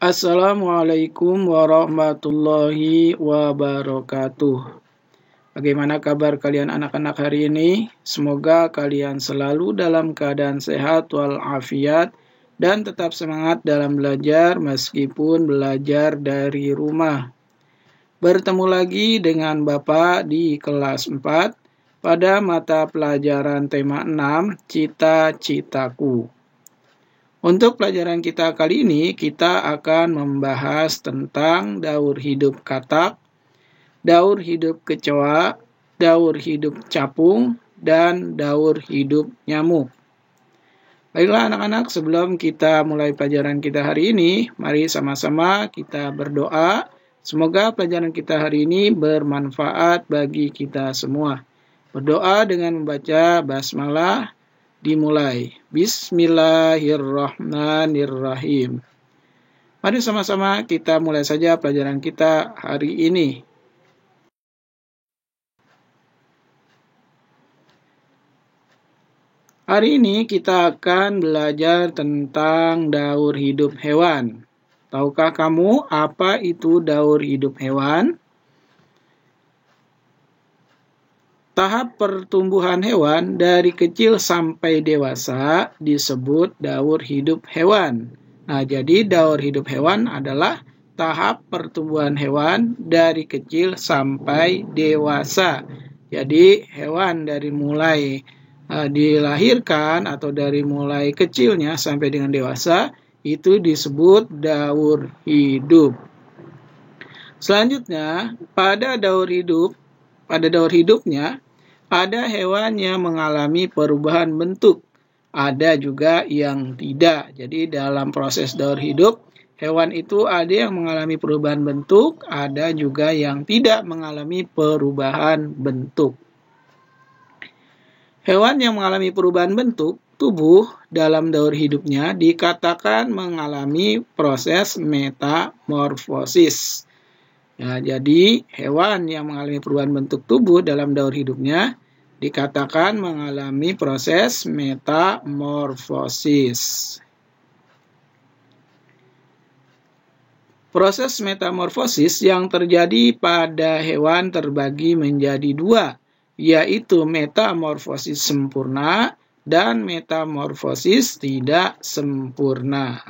Assalamualaikum warahmatullahi wabarakatuh. Bagaimana kabar kalian anak-anak hari ini? Semoga kalian selalu dalam keadaan sehat walafiat dan tetap semangat dalam belajar meskipun belajar dari rumah. Bertemu lagi dengan Bapak di kelas 4 pada mata pelajaran tema 6, Cita-citaku. Untuk pelajaran kita kali ini, kita akan membahas tentang daur hidup katak, daur hidup kecoa, daur hidup capung, dan daur hidup nyamuk. Baiklah anak-anak, sebelum kita mulai pelajaran kita hari ini, mari sama-sama kita berdoa. Semoga pelajaran kita hari ini bermanfaat bagi kita semua. Berdoa dengan membaca basmalah. Dimulai. Bismillahirrahmanirrahim. Mari sama-sama kita mulai saja pelajaran kita hari ini. Hari ini kita akan belajar tentang daur hidup hewan. Tahukah kamu apa itu daur hidup hewan? Tahap pertumbuhan hewan dari kecil sampai dewasa disebut daur hidup hewan. Nah, jadi daur hidup hewan adalah tahap pertumbuhan hewan dari kecil sampai dewasa. Jadi, hewan dari mulai dilahirkan atau dari mulai kecilnya sampai dengan dewasa itu disebut daur hidup. Selanjutnya, pada daur hidupnya, ada hewan yang mengalami perubahan bentuk, ada juga yang tidak. Jadi dalam proses daur hidup, hewan itu ada yang mengalami perubahan bentuk, ada juga yang tidak mengalami perubahan bentuk. Hewan yang mengalami perubahan bentuk tubuh dalam daur hidupnya dikatakan mengalami proses metamorfosis. Ya, jadi hewan yang mengalami perubahan bentuk tubuh dalam daur hidupnya dikatakan mengalami proses metamorfosis. Proses metamorfosis yang terjadi pada hewan terbagi menjadi dua, yaitu metamorfosis sempurna dan metamorfosis tidak sempurna.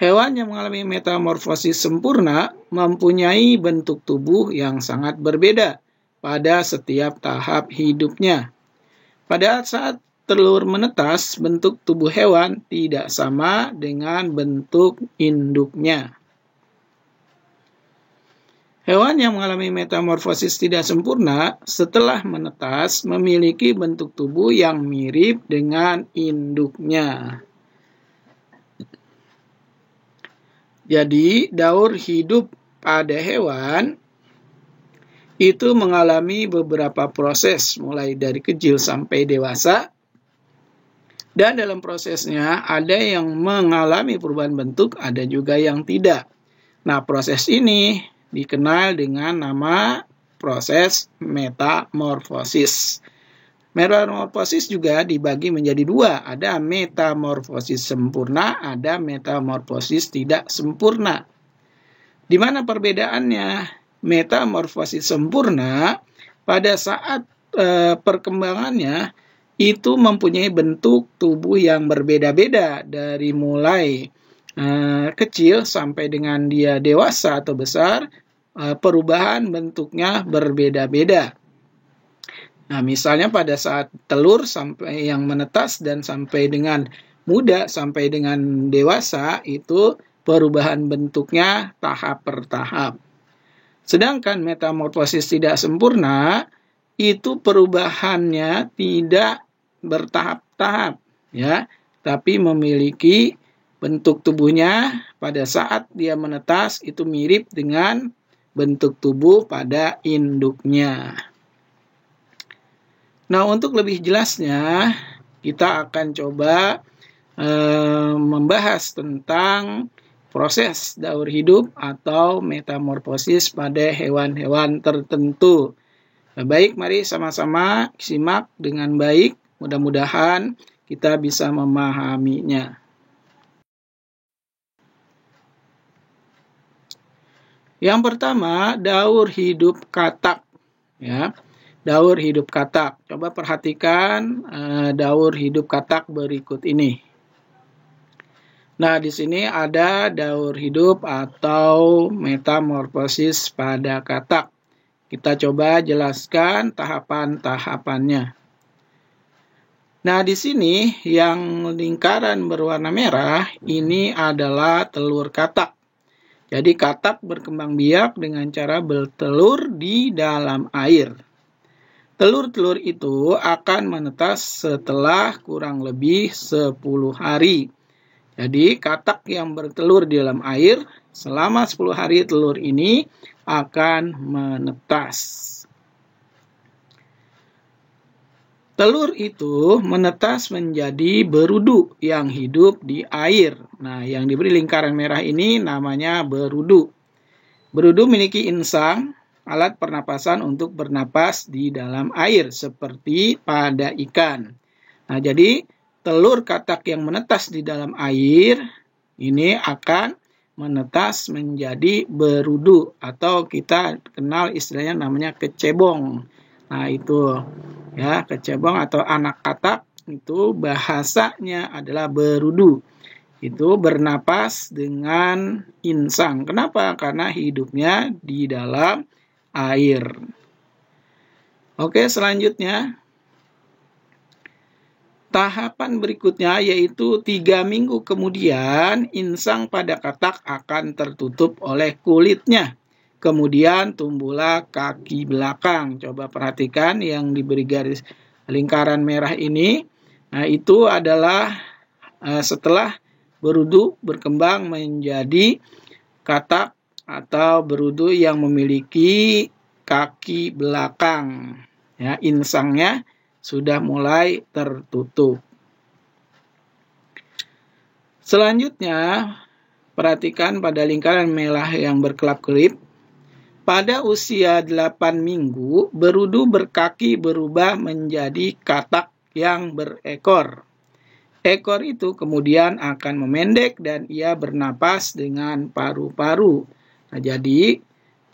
Hewan yang mengalami metamorfosis sempurna mempunyai bentuk tubuh yang sangat berbeda pada setiap tahap hidupnya. Pada saat telur menetas, bentuk tubuh hewan tidak sama dengan bentuk induknya. Hewan yang mengalami metamorfosis tidak sempurna setelah menetas memiliki bentuk tubuh yang mirip dengan induknya. Jadi, daur hidup pada hewan itu mengalami beberapa proses, mulai dari kecil sampai dewasa. Dan dalam prosesnya ada yang mengalami perubahan bentuk, ada juga yang tidak. Nah, proses ini dikenal dengan nama proses metamorfosis. Metamorfosis juga dibagi menjadi dua, ada metamorfosis sempurna, ada metamorfosis tidak sempurna. Di mana perbedaannya? Metamorfosis sempurna pada saat perkembangannya itu mempunyai bentuk tubuh yang berbeda-beda dari mulai kecil sampai dengan dia dewasa atau besar, perubahan bentuknya berbeda-beda. Nah, misalnya pada saat telur sampai yang menetas dan sampai dengan muda sampai dengan dewasa itu perubahan bentuknya tahap per tahap. Sedangkan metamorfosis tidak sempurna itu perubahannya tidak bertahap-tahap, ya, tapi memiliki bentuk tubuhnya pada saat dia menetas itu mirip dengan bentuk tubuh pada induknya. Nah, untuk lebih jelasnya, kita akan coba membahas tentang proses daur hidup atau metamorfosis pada hewan-hewan tertentu. Nah, baik, mari sama-sama simak dengan baik. Mudah-mudahan kita bisa memahaminya. Yang pertama, daur hidup katak. Ya, daur hidup katak. Coba perhatikan daur hidup katak berikut ini. Nah, di sini ada daur hidup atau metamorfosis pada katak. Kita coba jelaskan tahapan-tahapannya. Nah, di sini yang lingkaran berwarna merah ini adalah telur katak. Jadi katak berkembang biak dengan cara bertelur di dalam air. Telur-telur itu akan menetas setelah kurang lebih 10 hari. Jadi katak yang bertelur di dalam air selama 10 hari telur ini akan menetas. Telur itu menetas menjadi berudu yang hidup di air. Nah, yang diberi lingkaran merah ini namanya berudu. Berudu memiliki insang, alat pernapasan untuk bernapas di dalam air, seperti pada ikan. Nah, jadi telur katak yang menetas di dalam air ini akan menetas menjadi berudu, atau kita kenal istilahnya namanya kecebong. Nah, itu ya, kecebong atau anak katak itu bahasanya adalah berudu. Itu bernapas dengan insang. Kenapa? Karena hidupnya di dalam air. Oke, selanjutnya tahapan berikutnya yaitu 3 minggu kemudian insang pada katak akan tertutup oleh kulitnya. Kemudian tumbuhlah kaki belakang. Coba perhatikan yang diberi garis lingkaran merah ini. Nah, itu adalah setelah berudu berkembang menjadi katak atau berudu yang memiliki kaki belakang. Ya, insangnya sudah mulai tertutup. Selanjutnya, perhatikan pada lingkaran merah yang berkelap-kelip. Pada usia 8 minggu, berudu berkaki berubah menjadi katak yang berekor. Ekor itu kemudian akan memendek dan ia bernapas dengan paru-paru. Nah, jadi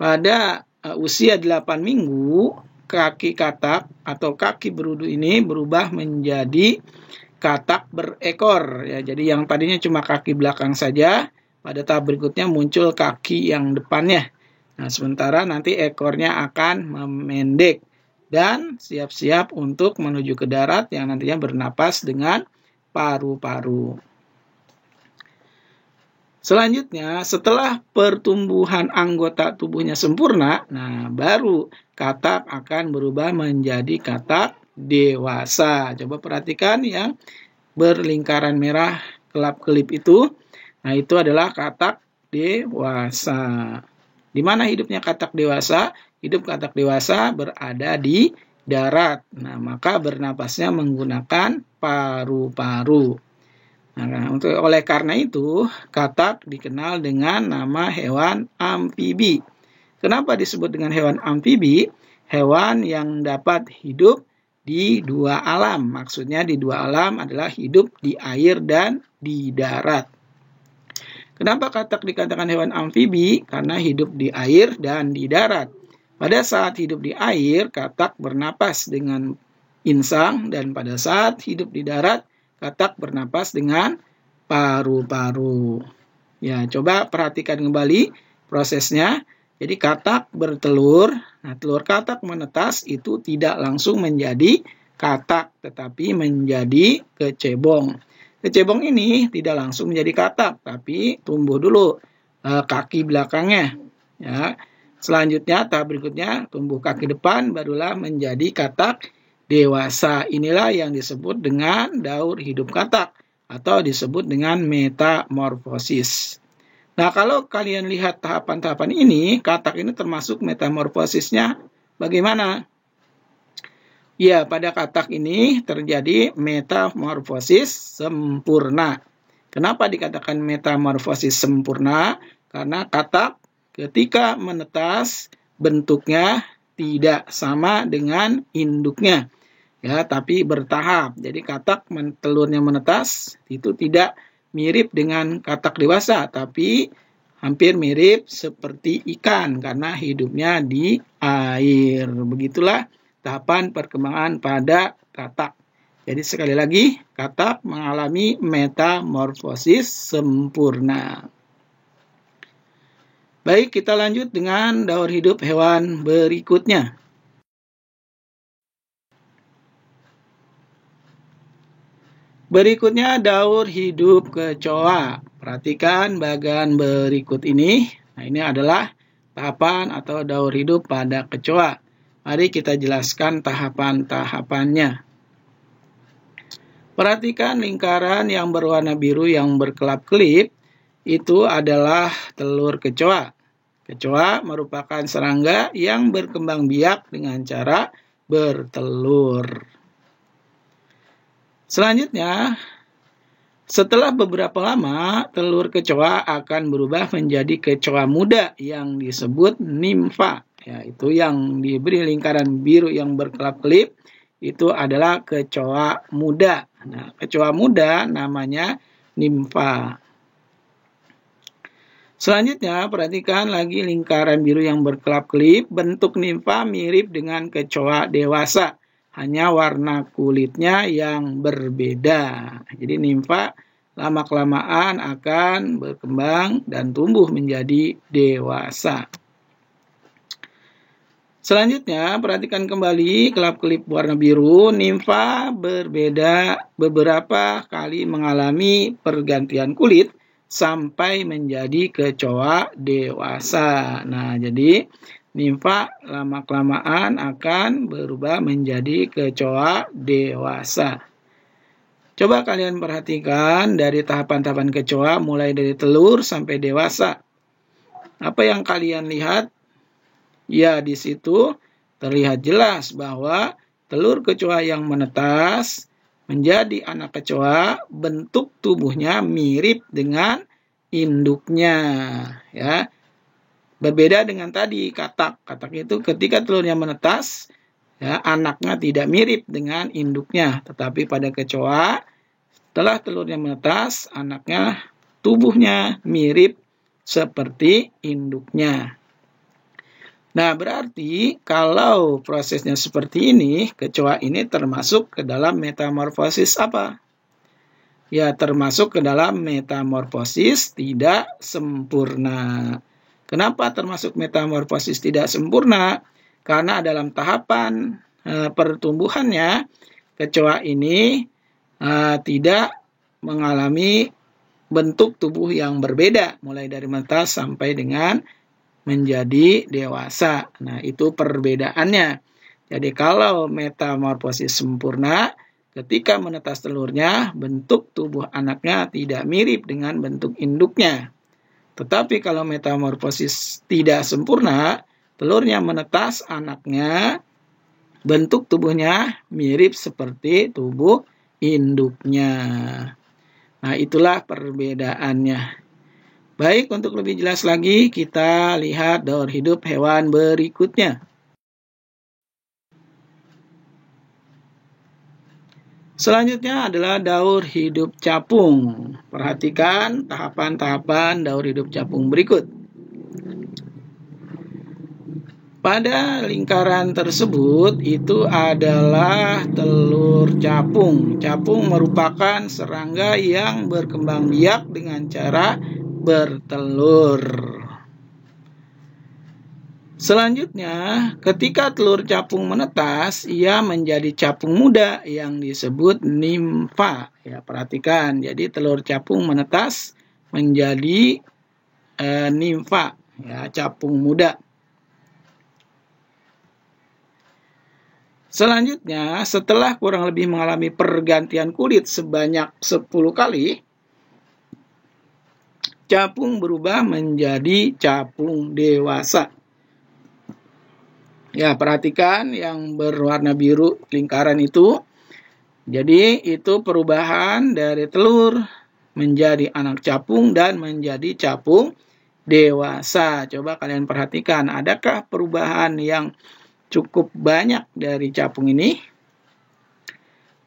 pada usia 8 minggu, kaki katak atau kaki berudu ini berubah menjadi katak berekor. Ya, jadi yang tadinya cuma kaki belakang saja, pada tahap berikutnya muncul kaki yang depannya. Nah, sementara nanti ekornya akan memendek dan siap-siap untuk menuju ke darat yang nantinya bernapas dengan paru-paru. Selanjutnya, setelah pertumbuhan anggota tubuhnya sempurna, nah baru katak akan berubah menjadi katak dewasa. Coba perhatikan yang berlingkaran merah kelap-kelip itu. Nah, itu adalah katak dewasa. Di mana hidupnya katak dewasa? Hidup katak dewasa berada di darat. Nah, maka bernapasnya menggunakan paru-paru. Nah, oleh karena itu, katak dikenal dengan nama hewan amfibi. Kenapa disebut dengan hewan amfibi? Hewan yang dapat hidup di 2 alam. Maksudnya di 2 alam adalah hidup di air dan di darat. Kenapa katak dikatakan hewan amfibi? Karena hidup di air dan di darat. Pada saat hidup di air, katak bernapas dengan insang, dan pada saat hidup di darat, katak bernapas dengan paru-paru. Ya, coba perhatikan kembali prosesnya. Jadi katak bertelur. Nah, telur katak menetas itu tidak langsung menjadi katak, tetapi menjadi kecebong. Kecebong ini tidak langsung menjadi katak, tapi tumbuh dulu kaki belakangnya. Ya. Selanjutnya, tahap berikutnya tumbuh kaki depan, barulah menjadi katak dewasa. Inilah yang disebut dengan daur hidup katak atau disebut dengan metamorfosis. Nah, kalau kalian lihat tahapan-tahapan ini, katak ini termasuk metamorfosisnya bagaimana? Ya, pada katak ini terjadi metamorfosis sempurna. Kenapa dikatakan metamorfosis sempurna? Karena katak ketika menetas bentuknya tidak sama dengan induknya. Ya, tapi bertahap. Jadi katak telurnya menetas itu tidak mirip dengan katak dewasa, tapi hampir mirip seperti ikan karena hidupnya di air. Begitulah tahapan perkembangan pada katak. Jadi sekali lagi, katak mengalami metamorfosis sempurna. Baik, kita lanjut dengan daur hidup hewan berikutnya. Berikutnya daur hidup kecoa. Perhatikan bagian berikut ini. Nah, ini adalah tahapan atau daur hidup pada kecoa. Mari kita jelaskan tahapan-tahapannya. Perhatikan lingkaran yang berwarna biru yang berkelap-kelip, itu adalah telur kecoa. Kecoa merupakan serangga yang berkembang biak dengan cara bertelur. Selanjutnya, setelah beberapa lama, telur kecoa akan berubah menjadi kecoa muda yang disebut nimfa. Yaitu yang diberi lingkaran biru yang berkelap-kelip, itu adalah kecoa muda. Nah, kecoa muda namanya nimfa. Selanjutnya, perhatikan lagi lingkaran biru yang berkelap-kelip. Bentuk nimfa mirip dengan kecoa dewasa, hanya warna kulitnya yang berbeda. Jadi nimfa lama-kelamaan akan berkembang dan tumbuh menjadi dewasa. Selanjutnya, perhatikan kembali kelap-kelip warna biru. Nimfa beberapa kali mengalami pergantian kulit sampai menjadi kecoa dewasa. Nah, jadi nimfa lama-kelamaan akan berubah menjadi kecoa dewasa. Coba kalian perhatikan dari tahapan-tahapan kecoa mulai dari telur sampai dewasa. Apa yang kalian lihat? Ya, di situ terlihat jelas bahwa telur kecoa yang menetas menjadi anak kecoa, bentuk tubuhnya mirip dengan induknya. Ya, berbeda dengan tadi katak. Katak itu ketika telurnya menetas, ya, anaknya tidak mirip dengan induknya. Tetapi pada kecoa, setelah telurnya menetas, anaknya tubuhnya mirip seperti induknya. Nah, berarti kalau prosesnya seperti ini, kecoa ini termasuk ke dalam metamorfosis apa? Ya, termasuk ke dalam metamorfosis tidak sempurna. Kenapa termasuk metamorfosis tidak sempurna? Karena dalam tahapan pertumbuhannya, kecoa ini tidak mengalami bentuk tubuh yang berbeda, mulai dari menetas sampai dengan menjadi dewasa. Nah, itu perbedaannya. Jadi kalau metamorfosis sempurna, ketika menetas telurnya, bentuk tubuh anaknya tidak mirip dengan bentuk induknya. Tetapi kalau metamorfosis tidak sempurna, telurnya menetas, anaknya bentuk tubuhnya mirip seperti tubuh induknya. Nah, itulah perbedaannya. Baik, untuk lebih jelas lagi, kita lihat daur hidup hewan berikutnya. Selanjutnya adalah daur hidup capung. Perhatikan tahapan-tahapan daur hidup capung berikut. Pada lingkaran tersebut, itu adalah telur capung. Capung merupakan serangga yang berkembang biak dengan cara bertelur. Selanjutnya, ketika telur capung menetas, ia menjadi capung muda yang disebut nimfa. Ya, perhatikan, jadi telur capung menetas menjadi nimfa, ya, capung muda. Selanjutnya, setelah kurang lebih mengalami pergantian kulit sebanyak 10 kali, capung berubah menjadi capung dewasa. Ya, perhatikan yang berwarna biru lingkaran itu. Jadi, itu perubahan dari telur menjadi anak capung dan menjadi capung dewasa. Coba kalian perhatikan, adakah perubahan yang cukup banyak dari capung ini?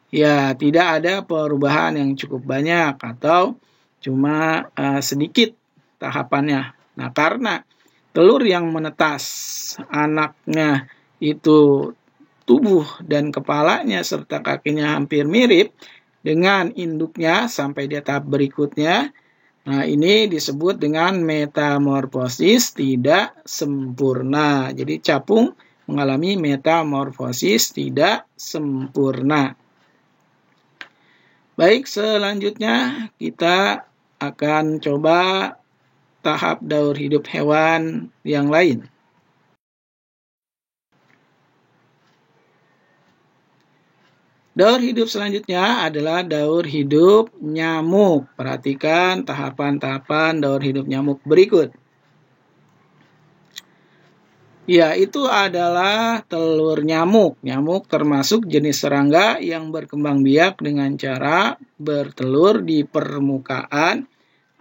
Ya, tidak ada perubahan yang cukup banyak atau cuma sedikit tahapannya. Nah, karena telur yang menetas anaknya itu tubuh dan kepalanya serta kakinya hampir mirip dengan induknya sampai di tahap berikutnya. Nah, ini disebut dengan metamorfosis tidak sempurna. Jadi capung mengalami metamorfosis tidak sempurna. Baik, selanjutnya kita akan coba tahap daur hidup hewan yang lain. Daur hidup selanjutnya adalah daur hidup nyamuk. Perhatikan tahapan-tahapan daur hidup nyamuk berikut. Ya, itu adalah telur nyamuk. Nyamuk termasuk jenis serangga yang berkembang biak dengan cara bertelur di permukaan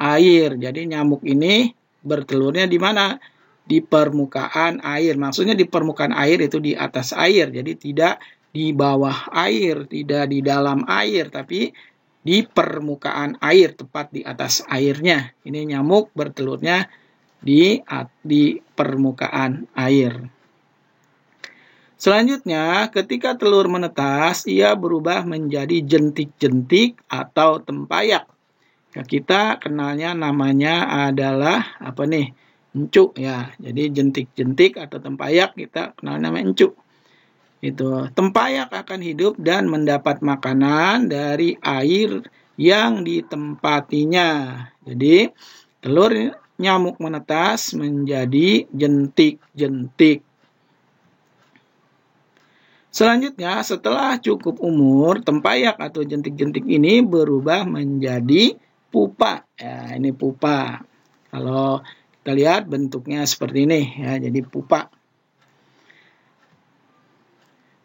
air. Jadi nyamuk ini bertelurnya di mana? Di permukaan air. Maksudnya di permukaan air itu di atas air. Jadi tidak di bawah air, tidak di dalam air, tapi di permukaan air, tepat di atas airnya. Ini nyamuk bertelurnya di permukaan air. Selanjutnya, ketika telur menetas, ia berubah menjadi jentik-jentik atau tempayak. Ya, kita kenalnya namanya adalah apa nih? Encuk ya. Jadi jentik-jentik atau tempayak kita kenal namanya encuk. Itu tempayak akan hidup dan mendapat makanan dari air yang ditempatinya. Jadi telur nyamuk menetas menjadi jentik-jentik. Selanjutnya, setelah cukup umur, tempayak atau jentik-jentik ini berubah menjadi pupa. Ya, ini pupa. Kalau kita lihat bentuknya seperti ini, ya, jadi pupa.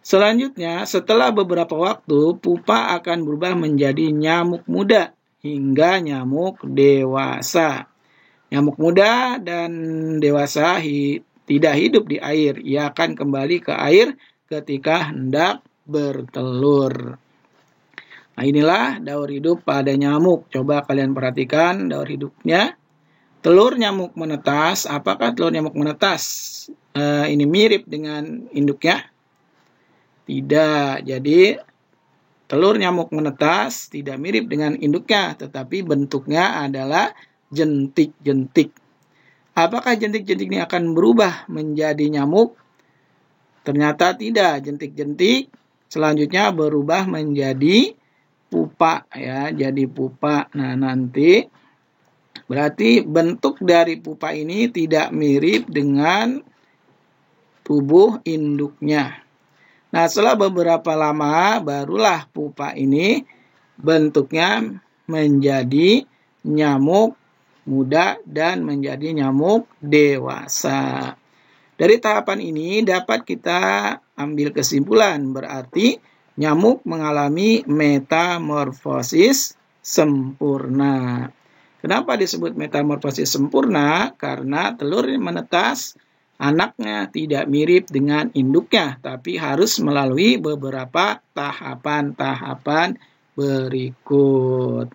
Selanjutnya, setelah beberapa waktu, pupa akan berubah menjadi nyamuk muda hingga nyamuk dewasa. Nyamuk muda dan dewasa tidak hidup di air. Ia akan kembali ke air ketika hendak bertelur. Nah, inilah daur hidup pada nyamuk. Coba kalian perhatikan daur hidupnya. Telur nyamuk menetas. Apakah telur nyamuk menetas ini mirip dengan induknya? Tidak. Jadi telur nyamuk menetas tidak mirip dengan induknya, tetapi bentuknya adalah jentik-jentik. Apakah jentik-jentik ini akan berubah menjadi nyamuk? Ternyata tidak. Jentik-jentik selanjutnya berubah menjadi pupa ya, jadi pupa. Nah, nanti berarti bentuk dari pupa ini tidak mirip dengan tubuh induknya. Nah, setelah beberapa lama barulah pupa ini bentuknya menjadi nyamuk muda dan menjadi nyamuk dewasa. Dari tahapan ini dapat kita ambil kesimpulan, berarti nyamuk mengalami metamorfosis sempurna. Kenapa disebut metamorfosis sempurna? Karena telur menetas, anaknya tidak mirip dengan induknya, tapi harus melalui beberapa tahapan-tahapan berikut.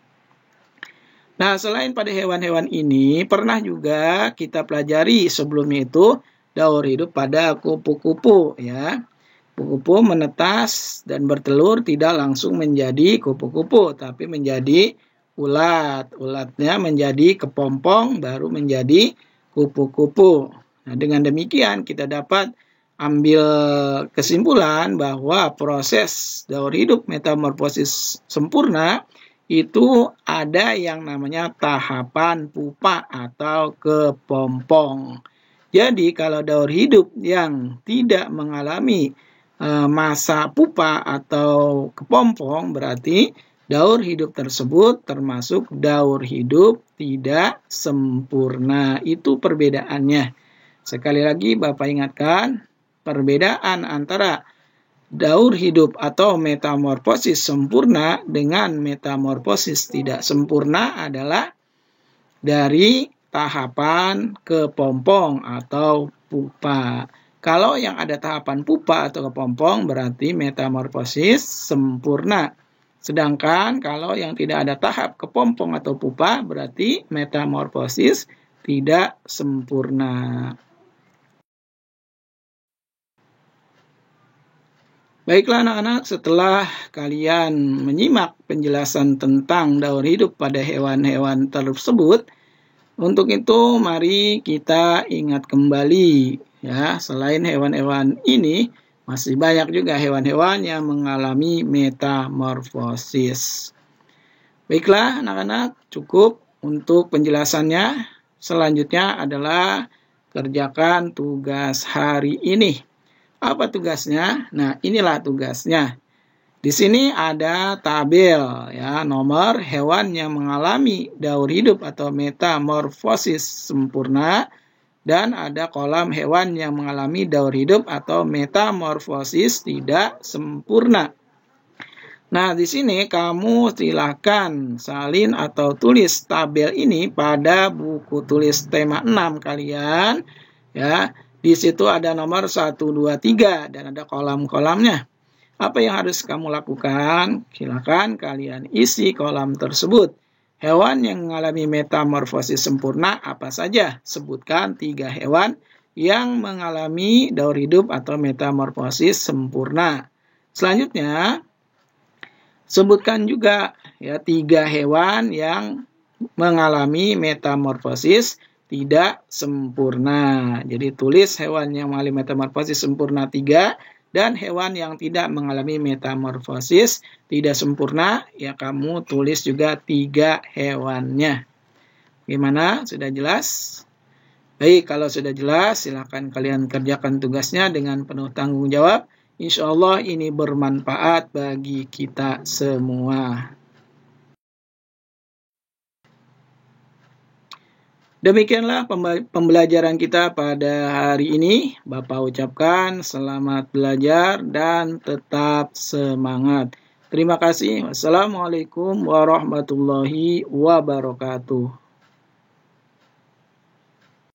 Nah, selain pada hewan-hewan ini, pernah juga kita pelajari sebelumnya itu daur hidup pada kupu-kupu ya. Kupu-kupu menetas dan bertelur tidak langsung menjadi kupu-kupu, tapi menjadi ulat. Ulatnya menjadi kepompong, baru menjadi kupu-kupu. Nah, dengan demikian kita dapat ambil kesimpulan bahwa proses daur hidup metamorfosis sempurna itu ada yang namanya tahapan pupa atau kepompong. Jadi kalau daur hidup yang tidak mengalami masa pupa atau kepompong, berarti daur hidup tersebut termasuk daur hidup tidak sempurna. Itu perbedaannya. Sekali lagi Bapak ingatkan, perbedaan antara daur hidup atau metamorfosis sempurna dengan metamorfosis tidak sempurna adalah dari tahapan kepompong atau pupa. Kalau yang ada tahapan pupa atau kepompong berarti metamorfosis sempurna. Sedangkan kalau yang tidak ada tahap kepompong atau pupa berarti metamorfosis tidak sempurna. Baiklah anak-anak, setelah kalian menyimak penjelasan tentang daur hidup pada hewan-hewan tersebut, untuk itu mari kita ingat kembali ya, selain hewan-hewan ini masih banyak juga hewan-hewan yang mengalami metamorfosis. Baiklah anak-anak, cukup untuk penjelasannya. Selanjutnya adalah kerjakan tugas hari ini. Apa tugasnya? Nah, inilah tugasnya. Di sini ada tabel ya, nomor hewan yang mengalami daur hidup atau metamorfosis sempurna, dan ada kolom hewan yang mengalami daur hidup atau metamorfosis tidak sempurna. Nah, di sini kamu silakan salin atau tulis tabel ini pada buku tulis tema 6 kalian ya. Di situ ada nomor 1, 2, 3 dan ada kolom-kolomnya. Apa yang harus kamu lakukan? Silakan kalian isi kolom tersebut. Hewan yang mengalami metamorfosis sempurna apa saja? Sebutkan 3 hewan yang mengalami daur hidup atau metamorfosis sempurna. Selanjutnya, sebutkan juga ya 3 hewan yang mengalami metamorfosis tidak sempurna. Jadi tulis hewan yang mengalami metamorfosis sempurna 3 dan hewan yang tidak mengalami metamorfosis tidak sempurna, ya kamu tulis juga 3 hewannya. Gimana? Sudah jelas? Baik, kalau sudah jelas silakan kalian kerjakan tugasnya dengan penuh tanggung jawab. Insya Allah ini bermanfaat bagi kita semua. Demikianlah pembelajaran kita pada hari ini. Bapak ucapkan selamat belajar dan tetap semangat. Terima kasih. Wassalamualaikum warahmatullahi wabarakatuh.